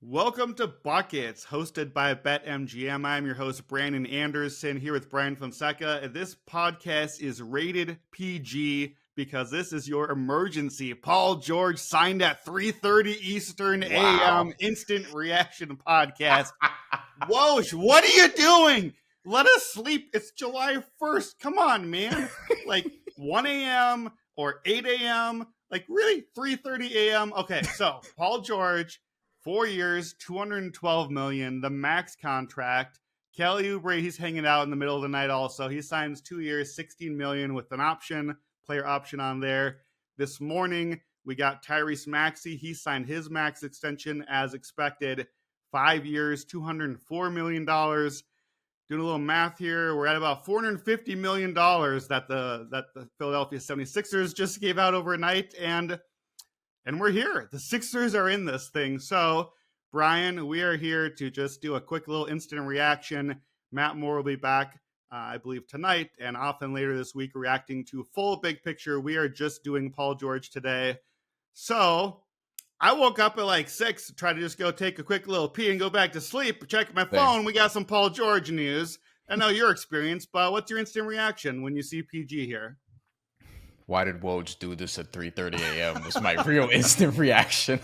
Welcome to Buckets, hosted by BetMGM. I'm your host, Brandon Anderson, here with Bryan Fonseca. This podcast is rated PG because this is your emergency. Paul George signed at 3:30 Eastern Wow. AM instant reaction podcast. Woj, what are you doing? Let us sleep. It's July 1st. Come on, man. Like 1 a.m. or 8 a.m. Like really 3:30 a.m. Okay, so Paul George, 4 years, 212 million, the max contract. Kelly Oubre, he's hanging out in the middle of the night also. He signs 2 years, 16 million with an option, player option on there. This morning, we got Tyrese Maxey. He signed his max extension as expected. 5 years, $204 million. Doing a little math here, we're at about $450 million that the Philadelphia 76ers just gave out overnight, and we're here. The Sixers are in this thing. So, Bryan, we are here to just do a quick little instant reaction. Matt Moore will be back, I believe, tonight, and often later this week, reacting to full big picture. We are just doing Paul George today. So, I woke up at like 6 to try to just go take a quick little pee and go back to sleep. Check my phone. We got some Paul George news. I know your experience, but what's your instant reaction when you see PG here? Why did Woj do this at 3:30 a.m. was my real instant reaction.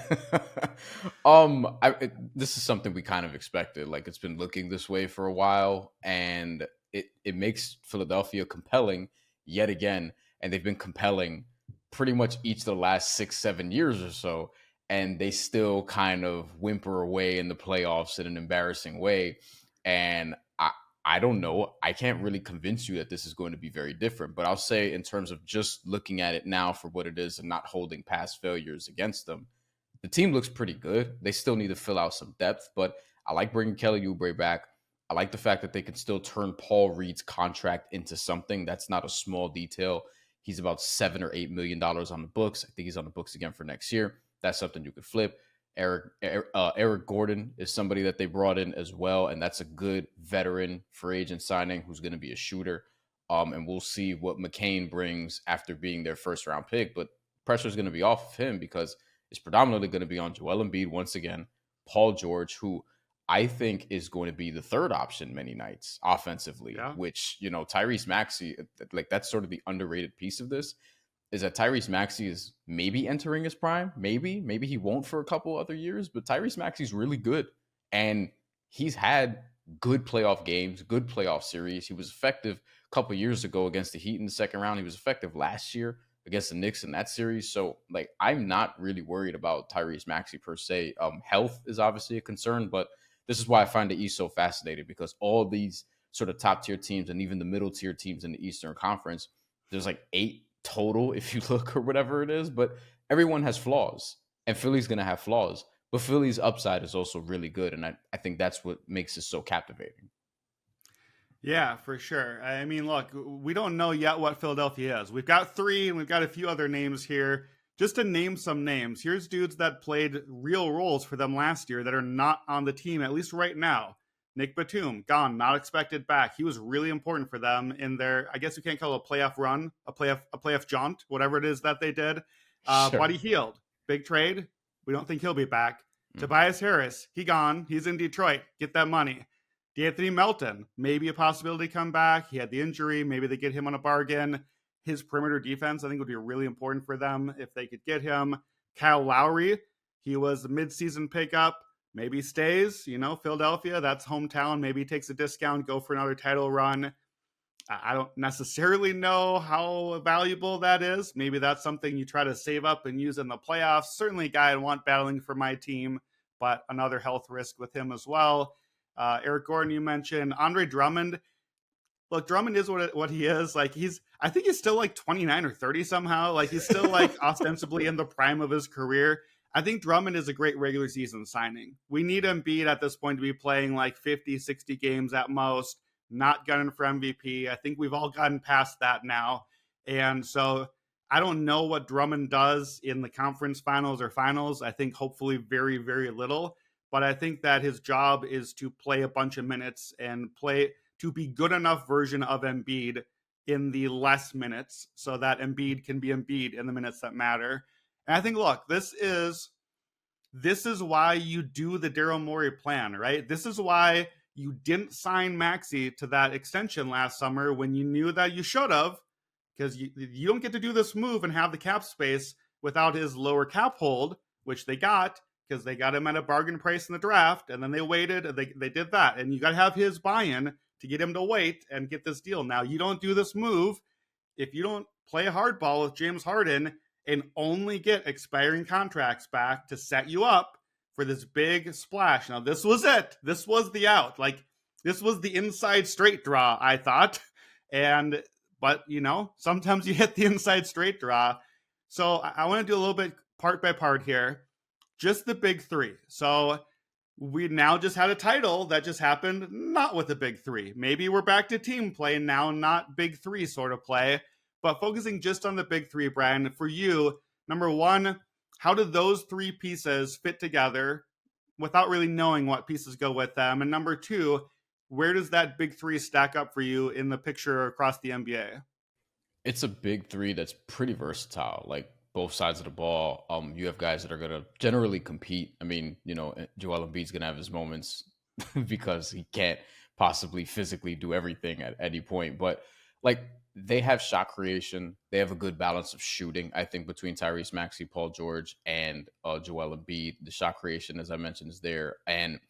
This is something we kind of expected. Like, it's been looking this way for a while, and it makes Philadelphia compelling yet again. And they've been compelling pretty much each of the last 6-7 years or so. And they still kind of whimper away in the playoffs in an embarrassing way. And I don't know. I can't really convince you that this is going to be very different, but I'll say in terms of just looking at it now for what it is and not holding past failures against them, the team looks pretty good. They still need to fill out some depth, but I like bringing Kelly Oubre back. I like the fact that they can still turn Paul Reed's contract into something. That's not a small detail. He's about $7 or $8 million on the books. I think he's on the books again for next year. That's something you could flip. Eric Gordon is somebody that they brought in as well, and that's a good veteran free agent signing who's going to be a shooter. And we'll see what McCain brings after being their first round pick, but pressure is going to be off of him because it's predominantly going to be on Joel Embiid once again, Paul George, who I think is going to be the third option many nights offensively, which, Tyrese Maxey, like, that's sort of the underrated piece of this. Is that Tyrese Maxey is maybe entering his prime. Maybe he won't for a couple other years, but Tyrese Maxey's really good. And he's had good playoff games, good playoff series. He was effective a couple years ago against the Heat in the second round. He was effective last year against the Knicks in that series. So, like, I'm not really worried about Tyrese Maxey per se. Health is obviously a concern, but this is why I find the East so fascinating, because all these sort of top tier teams and even the middle tier teams in the Eastern Conference, there's like 8 total if you look, or whatever it is, but everyone has flaws, and Philly's going to have flaws, but Philly's upside is also really good, and I think that's what makes it so captivating. Yeah, for sure. I mean, look, we don't know yet what Philadelphia is. We've got 3, and we've got a few other names here. Just to name some names, here's dudes that played real roles for them last year that are not on the team, at least right now. Nick Batum, gone, not expected back. He was really important for them in their, I guess you can't call it a playoff run, a playoff jaunt, whatever it is that they did. Sure. Buddy Hield, big trade. We don't think he'll be back. Tobias Harris, he gone. He's in Detroit. Get that money. D'Anthony Melton, maybe a possibility to come back. He had the injury. Maybe they get him on a bargain. His perimeter defense, I think, would be really important for them if they could get him. Kyle Lowry, he was a midseason pickup. Maybe stays, Philadelphia, that's hometown. Maybe takes a discount, go for another title run. I don't necessarily know how valuable that is. Maybe that's something you try to save up and use in the playoffs. Certainly a guy I want battling for my team, but another health risk with him as well. Eric Gordon, you mentioned. Andre Drummond. Look, Drummond is what he is. Like, I think he's still like 29 or 30 somehow. Like, he's still like ostensibly in the prime of his career. I think Drummond is a great regular season signing. We need Embiid at this point to be playing like 50, 60 games at most, not gunning for MVP. I think we've all gotten past that now. And so I don't know what Drummond does in the conference finals or finals. I think hopefully very, very little. But I think that his job is to play a bunch of minutes and play to be good enough version of Embiid in the less minutes so that Embiid can be Embiid in the minutes that matter. And I think, look, this this is why you do the Daryl Morey plan, right? This is why you didn't sign Maxey to that extension last summer when you knew that you should have, because you don't get to do this move and have the cap space without his lower cap hold, which they got because they got him at a bargain price in the draft, and then they waited, and they did that. And you got to have his buy-in to get him to wait and get this deal. Now, you don't do this move if you don't play hardball with James Harden and only get expiring contracts back to set you up for this big splash. Now, this was it. This was the out. Like, this was the inside straight draw, I thought. But, sometimes you hit the inside straight draw. So I want to do a little bit part by part here. Just the big three. So we now just had a title that just happened not with the big three. Maybe we're back to team play now, not big three sort of play. But focusing just on the big three, Bryan, for you, number one, how do those three pieces fit together without really knowing what pieces go with them? And number two, where does that big three stack up for you in the picture across the NBA? It's a big three that's pretty versatile. Like, both sides of the ball. You have guys that are going to generally compete. I mean, Joel Embiid's going to have his moments because he can't possibly physically do everything at any point. But like, they have shot creation. They have a good balance of shooting, I think, between Tyrese Maxey, Paul George, and Joel Embiid. The shot creation, as I mentioned, is there. And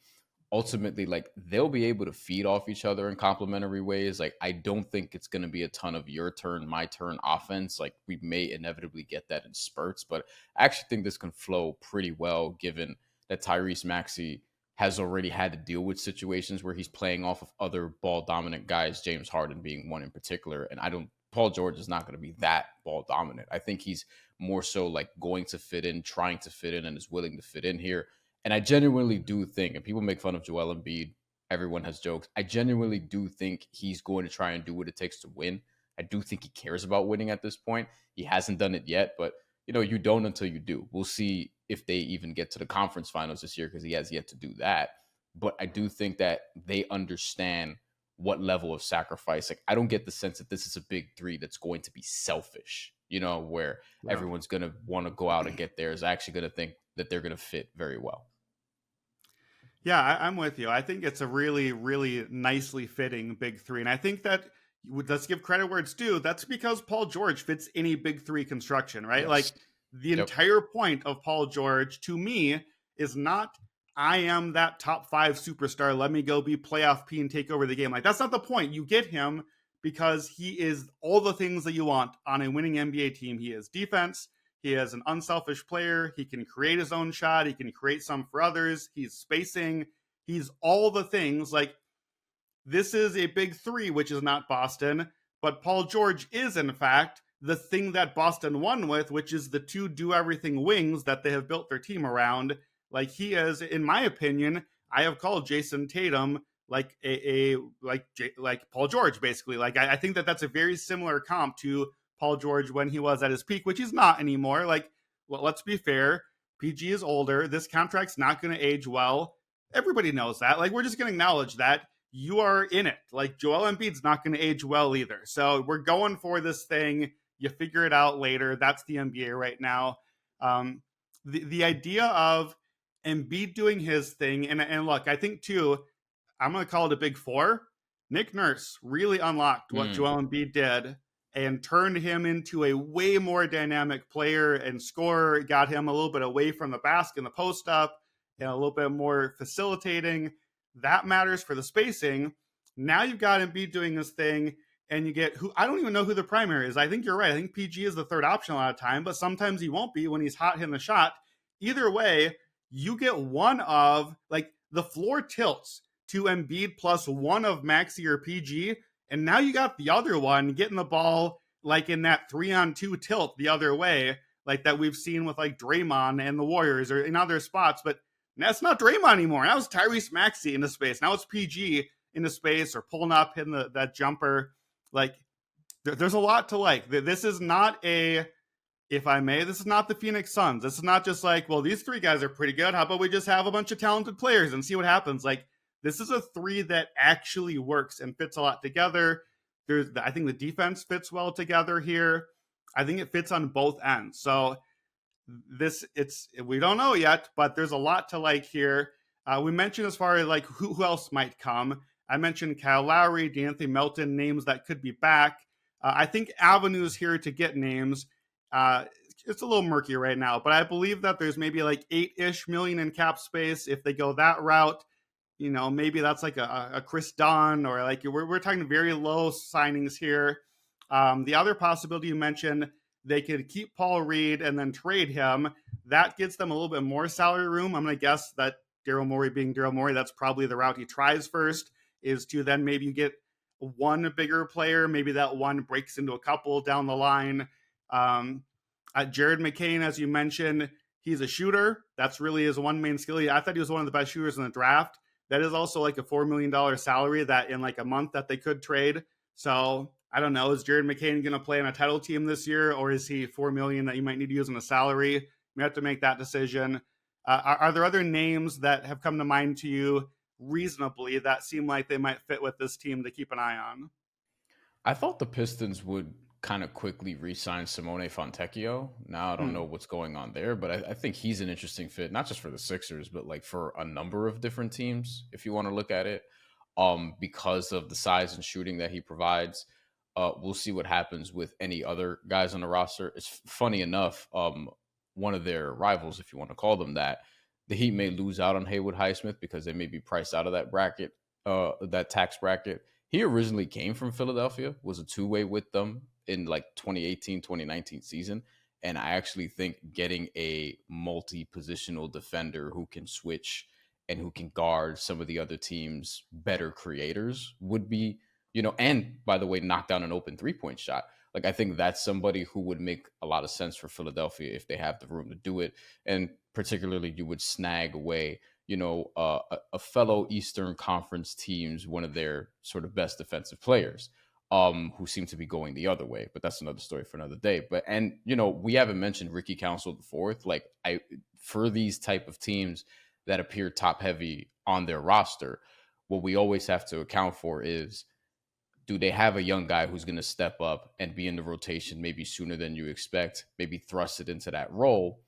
ultimately, like, they'll be able to feed off each other in complementary ways. Like, I don't think it's going to be a ton of your turn, my turn offense. Like, we may inevitably get that in spurts, but I actually think this can flow pretty well, given that Tyrese Maxey has already had to deal with situations where he's playing off of other ball dominant guys, James Harden being one in particular. And Paul George is not going to be that ball dominant. I think he's more so like going to fit in, trying to fit in, and is willing to fit in here. And I genuinely do think, and people make fun of Joel Embiid, everyone has jokes. I genuinely do think he's going to try and do what it takes to win. I do think he cares about winning at this point. He hasn't done it yet, but you don't until you do. We'll see if they even get to the conference finals this year because he has yet to do that. But I do think that they understand what level of sacrifice. Like, I don't get the sense that this is a big three that's going to be selfish, where everyone's going to want to go out and get theirs. I actually going to think that they're going to fit very well. Yeah, I'm with you. I think it's a really, really nicely fitting big three. And I think that, let's give credit where it's due, that's because Paul George fits any big three construction, right? Yes. Like, the entire point of Paul George, to me, is not, I am that top 5 superstar, let me go be playoff P and take over the game. Like, that's not the point. You get him because he is all the things that you want on a winning NBA team. He is defense. He is an unselfish player. He can create his own shot. He can create some for others. He's spacing. He's all the things. Like, this is a big three, which is not Boston, but Paul George is, in fact, the thing that Boston won with, which is the 2 do-everything wings that they have built their team around. Like, he is, in my opinion, I have called Jason Tatum like like Paul George, basically. Like, I think that that's a very similar comp to Paul George when he was at his peak, which he's not anymore. Like, well, let's be fair. PG is older. This contract's not going to age well. Everybody knows that. Like, we're just going to acknowledge that. You are in it. Like, Joel Embiid's not going to age well either. So we're going for this thing. You figure it out later. That's the NBA right now. The idea of Embiid doing his thing, and look, I think too, I'm going to call it a big four. Nick Nurse really unlocked what Joel Embiid did and turned him into a way more dynamic player and scorer, got him a little bit away from the basket and the post up and a little bit more facilitating. That matters for the spacing. Now you've got Embiid doing this thing, and you get who, I don't even know who the primary is. I think you're right. I think PG is the third option a lot of time, but sometimes he won't be when he's hot hitting the shot. Either way, you get one of, like, the floor tilts to Embiid plus one of Maxey or PG, and now you got the other one getting the ball like in that 3-on-2 tilt the other way, like that we've seen with like Draymond and the Warriors or in other spots. But that's not Draymond anymore. Now it's Tyrese Maxey into space. Now it's PG into space or pulling up, hitting that jumper. Like, there's a lot to like. This is not if I may, this is not the Phoenix Suns. This is not just like, well, these 3 guys are pretty good. How about we just have a bunch of talented players and see what happens? Like, this is a 3 that actually works and fits a lot together. I think the defense fits well together here. I think it fits on both ends. So we don't know yet, but there's a lot to like here. We mentioned as far as like who else might come. I mentioned Kyle Lowry, D'Anthony Melton, names that could be back. I think avenues here to get names. It's a little murky right now, but I believe that there's maybe like 8-ish million in cap space if they go that route. Maybe that's like a Chris Dunn, or like we're talking very low signings here. The other possibility you mentioned, they could keep Paul Reed and then trade him. That gets them a little bit more salary room. I'm going to guess that Daryl Morey being Daryl Morey, that's probably the route he tries first, is to then maybe get one bigger player. Maybe that one breaks into a couple down the line. Jared McCain, as you mentioned, he's a shooter. That's really his one main skill. I thought he was one of the best shooters in the draft. That is also like a $4 million salary that in like a month that they could trade. So I don't know. Is Jared McCain going to play on a title team this year, or is he $4 million that you might need to use in a salary? We have to make that decision. Are there other names that have come to mind to you reasonably that seem like they might fit with this team to keep an eye on? I thought the Pistons would kind of quickly re-sign Simone Fontecchio. Now I don't know what's going on there, but I think he's an interesting fit, not just for the Sixers, but like for a number of different teams, if you want to look at it, because of the size and shooting that he provides. We'll see what happens with any other guys on the roster. It's funny enough, one of their rivals, if you want to call them that, the Heat may lose out on Haywood Highsmith because they may be priced out of that bracket, that tax bracket. He originally came from Philadelphia, was a two-way with them in like 2018, 2019 season. And I actually think getting a multi-positional defender who can switch and who can guard some of the other team's better creators would be, and by the way, knock down an open 3-point shot. Like, I think that's somebody who would make a lot of sense for Philadelphia if they have the room to do it. And particularly you would snag away, a fellow Eastern Conference team's one of their sort of best defensive players, who seem to be going the other way. But that's another story for another day. We haven't mentioned Ricky Council IV. Like, for these type of teams that appear top heavy on their roster, what we always have to account for is, do they have a young guy who's going to step up and be in the rotation maybe sooner than you expect, maybe thrust it into that role?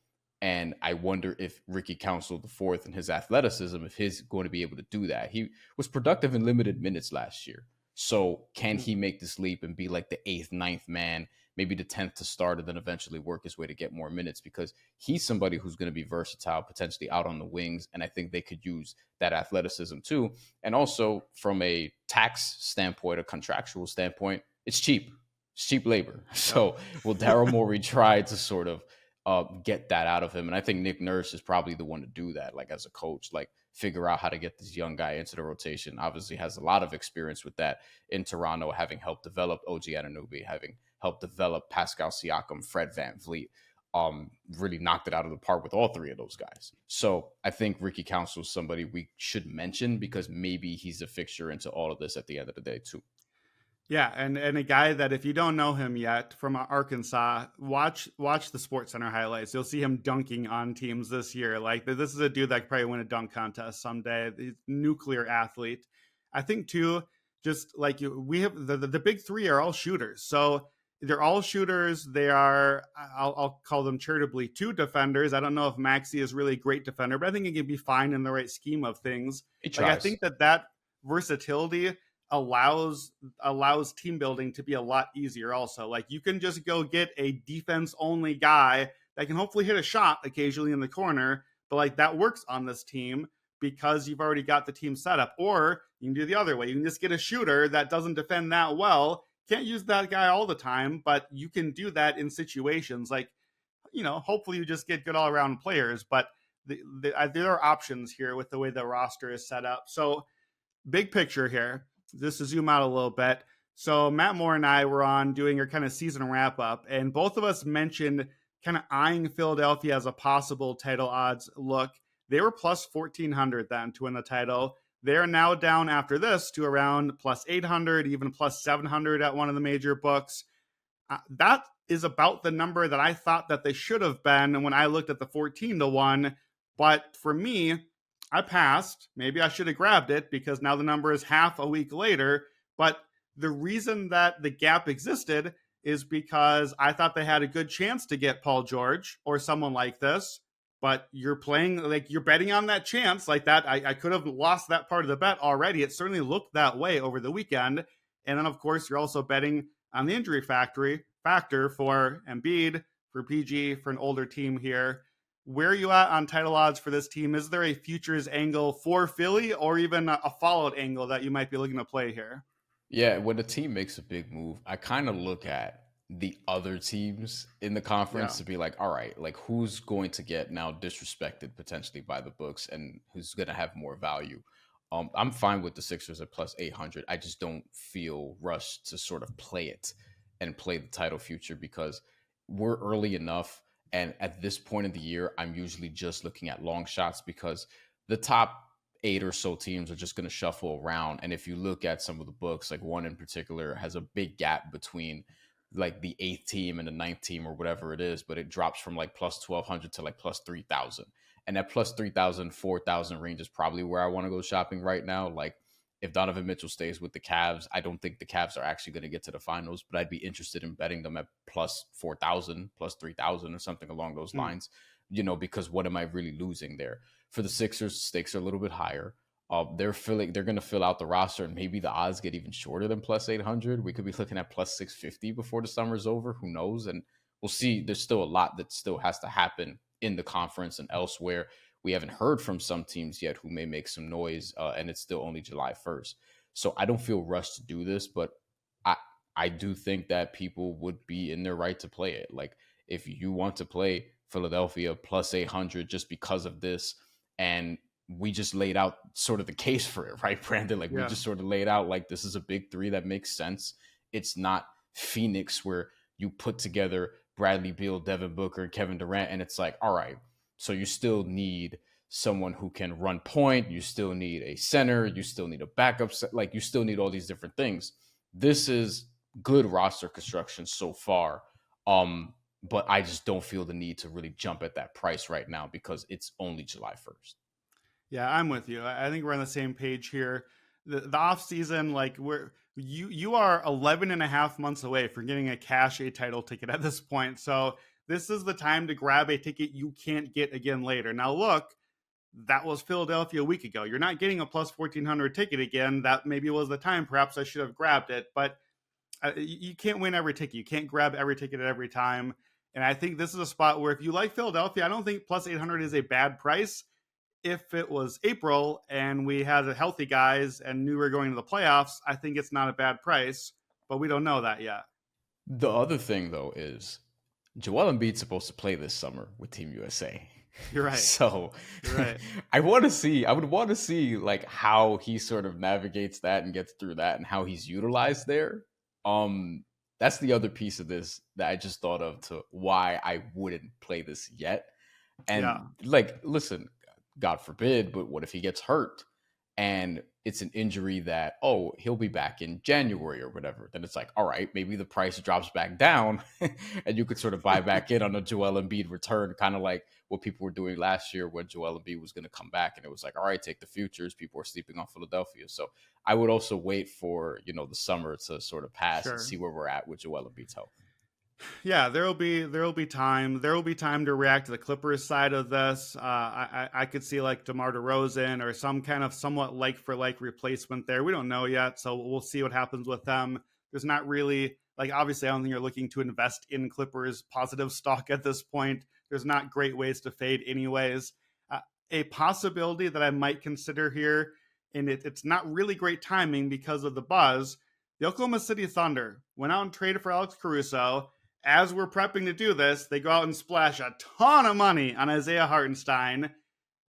And I wonder if Ricky Council IV and his athleticism, if he's going to be able to do that. He was productive in limited minutes last year. So can he make this leap and be like the 8th, 9th man, maybe the 10th to start, and then eventually work his way to get more minutes? Because he's somebody who's going to be versatile, potentially out on the wings. And I think they could use that athleticism too. And also from a tax standpoint, a contractual standpoint, it's cheap. It's cheap labor. So will Daryl Morey try to sort of get that out of him? And I think Nick Nurse is probably the one to do that, like as a coach, like figure out how to get this young guy into the rotation. Obviously has a lot of experience with that in Toronto, having helped develop OG Anunoby, having helped develop Pascal Siakam, Fred VanVleet, really knocked it out of the park with all three of those guys. So I think Ricky Council is somebody we should mention because maybe he's a fixture into all of this at the end of the day too. Yeah, and a guy that if you don't know him yet from Arkansas, watch the SportsCenter highlights. You'll see him dunking on teams this year. Like, this is a dude that could probably win a dunk contest someday. He's a nuclear athlete. I think too, just like we have the big three are all shooters. So they're all shooters. They are, I'll call them charitably, two defenders. I don't know if Maxey is really a great defender, but I think he can be fine in the right scheme of things. He tries. Like, I think that versatility allows team building to be a lot easier also. Like, you can just go get a defense only guy that can hopefully hit a shot occasionally in the corner, but like that works on this team because you've already got the team set up. Or you can do the other way. You can just get a shooter that doesn't defend that well. Can't use that guy all the time, but you can do that in situations like, hopefully you just get good all around players, but there are options here with the way the roster is set up. So big picture here, just to zoom out a little bit. So Matt Moore and I were on doing our kind of season wrap up, and both of us mentioned kind of eyeing Philadelphia as a possible title odds look. They were plus 1,400 then to win the title. They're now down after this to around plus 800, even plus 700 at one of the major books. That is about the number that I thought that they should have been when I looked at the 14-1. But for me, I passed. Maybe I should have grabbed it because now the number is half a week later. But the reason that the gap existed is because I thought they had a good chance to get Paul George or someone like this. But you're playing, like, you're betting on that chance like that. I could have lost that part of the bet already. It certainly looked that way over the weekend. And then, of course, you're also betting on the injury factor for Embiid, for PG, for an older team here. Where are you at on title odds for this team? Is there a futures angle for Philly or even a fallout angle that you might be looking to play here? Yeah, when a team makes a big move, I kind of look at the other teams in the conference Yeah. to be like, all right, like who's going to get now disrespected potentially by the books and who's going to have more value. I'm fine with the Sixers at plus 800. I just don't feel rushed to sort of play it and play the title future because we're early enough. And at this point in the year, I'm usually just looking at long shots because the top 8 or so teams are just going to shuffle around. And if you look at some of the books, like one in particular has a big gap between like the 8th team and the 9th team or whatever it is, but it drops from like plus 1200 to like plus 3000. And that plus 3000, 4000 range is probably where I want to go shopping right now. Like if Donovan Mitchell stays with the Cavs, I don't think the Cavs are actually going to get to the finals, but I'd be interested in betting them at plus 4000, plus 3000 or something along those lines, because what am I really losing there? For the Sixers, stakes are a little bit higher. They're going to fill out the roster, and maybe the odds get even shorter than plus 800. We could be looking at plus 650 before the summer's over. Who knows? And we'll see. There's still a lot that still has to happen in the conference and elsewhere. We haven't heard from some teams yet who may make some noise, and it's still only July 1st. So I don't feel rushed to do this, but I do think that people would be in their right to play it. Like if you want to play Philadelphia plus 800 just because of this, and we just laid out sort of the case for it, right, Brandon? Like we just sort of laid out like this is a big three that makes sense. It's not Phoenix where you put together Bradley Beal, Devin Booker, and Kevin Durant, and it's like, all right, so you still need someone who can run point. You still need a center. You still need a backup. Like you still need all these different things. This is good roster construction so far. But I just don't feel the need to really jump at that price right now because it's only July 1st. Yeah, I'm with you. I think we're on the same page here. The off season, like you are 11 and a half months away from getting a cash A title ticket at this point. So this is the time to grab a ticket you can't get again later. Now look, that was Philadelphia a week ago. You're not getting a plus 1400 ticket again. That maybe was the time. Perhaps I should have grabbed it, but you can't win every ticket. You can't grab every ticket at every time. And I think this is a spot where if you like Philadelphia, I don't think plus 800 is a bad price. If it was April and we had healthy guys and knew we were going to the playoffs, I think it's not a bad price, but we don't know that yet. The other thing, though, is Joel Embiid's supposed to play this summer with Team USA. You're right. So You're right. I would want to see like how he sort of navigates that and gets through that and how he's utilized there. That's the other piece of this that I just thought of to why I wouldn't play this yet. And like, listen, God forbid, but what if he gets hurt and it's an injury that, oh, he'll be back in January or whatever? Then it's like, all right, maybe the price drops back down and you could sort of buy back in on a Joel Embiid return, kind of like what people were doing last year when Joel Embiid was going to come back. And it was like, all right, take the futures. People are sleeping on Philadelphia. So I would also wait for, the summer to sort of pass and see where we're at with Joel Embiid's health. Yeah, there'll be time. There will be time to react to the Clippers side of this. I could see like DeMar DeRozan or some kind of somewhat like for like replacement there. We don't know yet, so we'll see what happens with them. There's not really like obviously I don't think you're looking to invest in Clippers positive stock at this point. There's not great ways to fade anyways. A possibility that I might consider here, and it's not really great timing because of the buzz. The Oklahoma City Thunder went out and traded for Alex Caruso. As we're prepping to do this, they go out and splash a ton of money on Isaiah Hartenstein,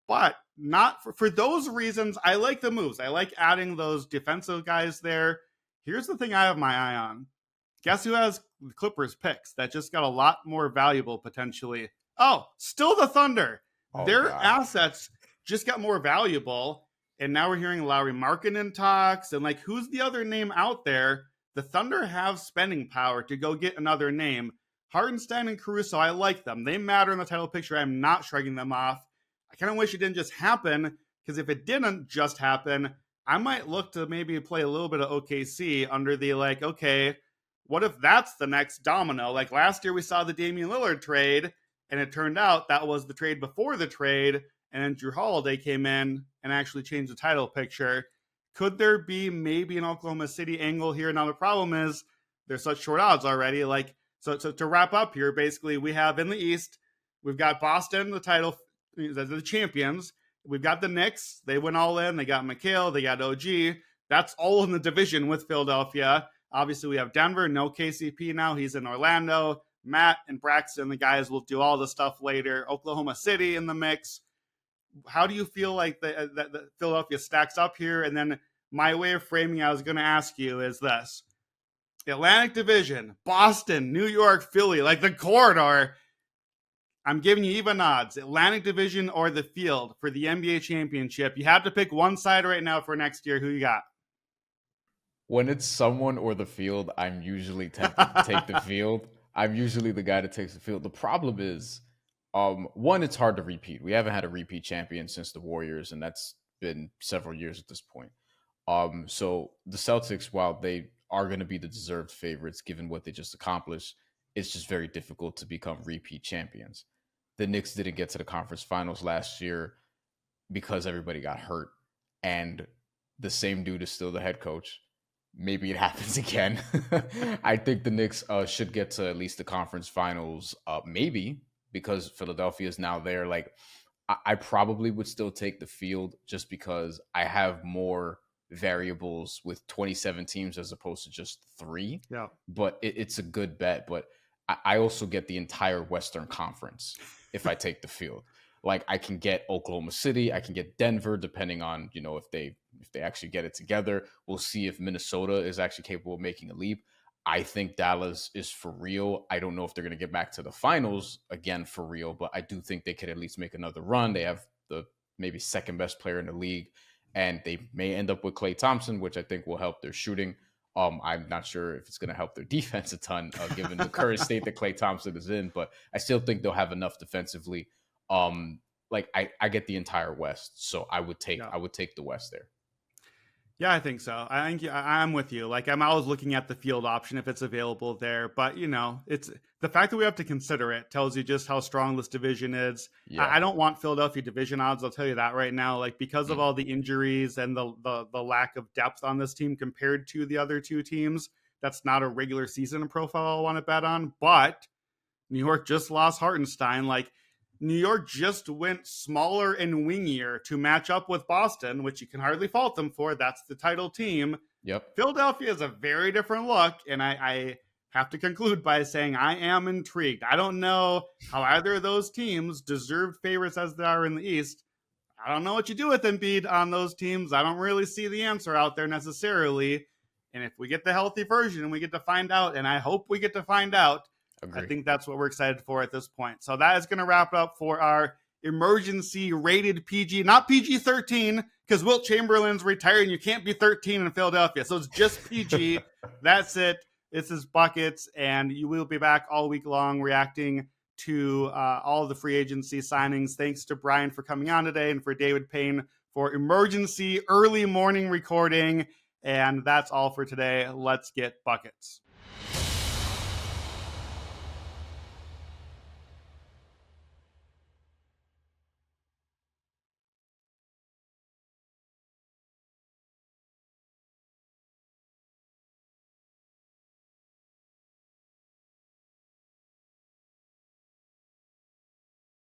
but not for those reasons. I like the moves. I like adding those defensive guys there. Here's the thing I have my eye on. Guess who has the Clippers picks that just got a lot more valuable potentially? Oh, still the Thunder. Their assets just got more valuable. And now we're hearing Lauri Markkanen talks and like, who's the other name out there? The Thunder have spending power to go get another name. Hartenstein and Caruso, I like them. They matter in the title picture. I'm not shrugging them off. I kind of wish it didn't just happen, because if it didn't just happen, I might look to maybe play a little bit of OKC under the like, okay, what if that's the next domino? Like last year we saw the Damian Lillard trade, and it turned out that was the trade before the trade, and then Drew Holiday came in and actually changed the title picture. Could there be maybe an Oklahoma City angle here? Now the problem is there's such short odds already. Like, so to wrap up here, basically we have in the East, we've got Boston, the title, the champions. We've got the Knicks. They went all in. They got McHale. They got OG. That's all in the division with Philadelphia. Obviously, we have Denver. No KCP now. He's in Orlando. Matt and Braxton, the guys, will do all the stuff later. Oklahoma City in the mix. How do you feel like the Philadelphia stacks up here? And then my way of framing I was going to ask you is this. Atlantic Division, Boston, New York, Philly, like the corridor. I'm giving you even odds. Atlantic Division or the field for the NBA championship. You have to pick one side right now for next year. Who you got? When it's someone or the field, I'm usually tempted to take the field. I'm usually the guy that takes the field. The problem is, one, it's hard to repeat. We haven't had a repeat champion since the Warriors, and that's been several years at this point. So the Celtics, while they are going to be the deserved favorites, given what they just accomplished, it's just very difficult to become repeat champions. The Knicks didn't get to the conference finals last year because everybody got hurt, and the same dude is still the head coach. Maybe it happens again. I think the Knicks should get to at least the conference finals, maybe, because Philadelphia is now there. Like, I probably would still take the field just because I have more variables with 27 teams as opposed to just 3. Yeah. But it's a good bet. But I also get the entire Western Conference if I take the field. Like, I can get Oklahoma City, I can get Denver, depending on, if they actually get it together. We'll see if Minnesota is actually capable of making a leap. I think Dallas is for real. I don't know if they're going to get back to the finals again for real, but I do think they could at least make another run. They have the maybe second best player in the league, and they may end up with Klay Thompson, which I think will help their shooting. I'm not sure if it's going to help their defense a ton, given the current state that Klay Thompson is in, but I still think they'll have enough defensively. I get the entire West, so I would take the West there. Yeah, I think so. I think I'm with you. Like, I'm always looking at the field option if it's available there. But, it's the fact that we have to consider it tells you just how strong this division is. Yeah. I don't want Philadelphia division odds. I'll tell you that right now. Like, because of all the injuries and the lack of depth on this team compared to the other two teams, that's not a regular season profile I want to bet on. But New York just lost Hartenstein. Like, New York just went smaller and wingier to match up with Boston, which you can hardly fault them for. That's the title team. Yep. Philadelphia is a very different look, and I have to conclude by saying I am intrigued. I don't know how either of those teams, deserved favorites as they are in the East, I don't know what you do with Embiid on those teams. I don't really see the answer out there necessarily. And if we get the healthy version, we get to find out, and I hope we get to find out, Agreed. I think that's what we're excited for at this point. So that is going to wrap up for our emergency rated PG, not PG-13, because Wilt Chamberlain's retired and you can't be 13 in Philadelphia. So it's just PG. That's it. This is Buckets, and you will be back all week long reacting to all of the free agency signings. Thanks to Bryan for coming on today and for David Payne for emergency early morning recording. And that's all for today. Let's get Buckets.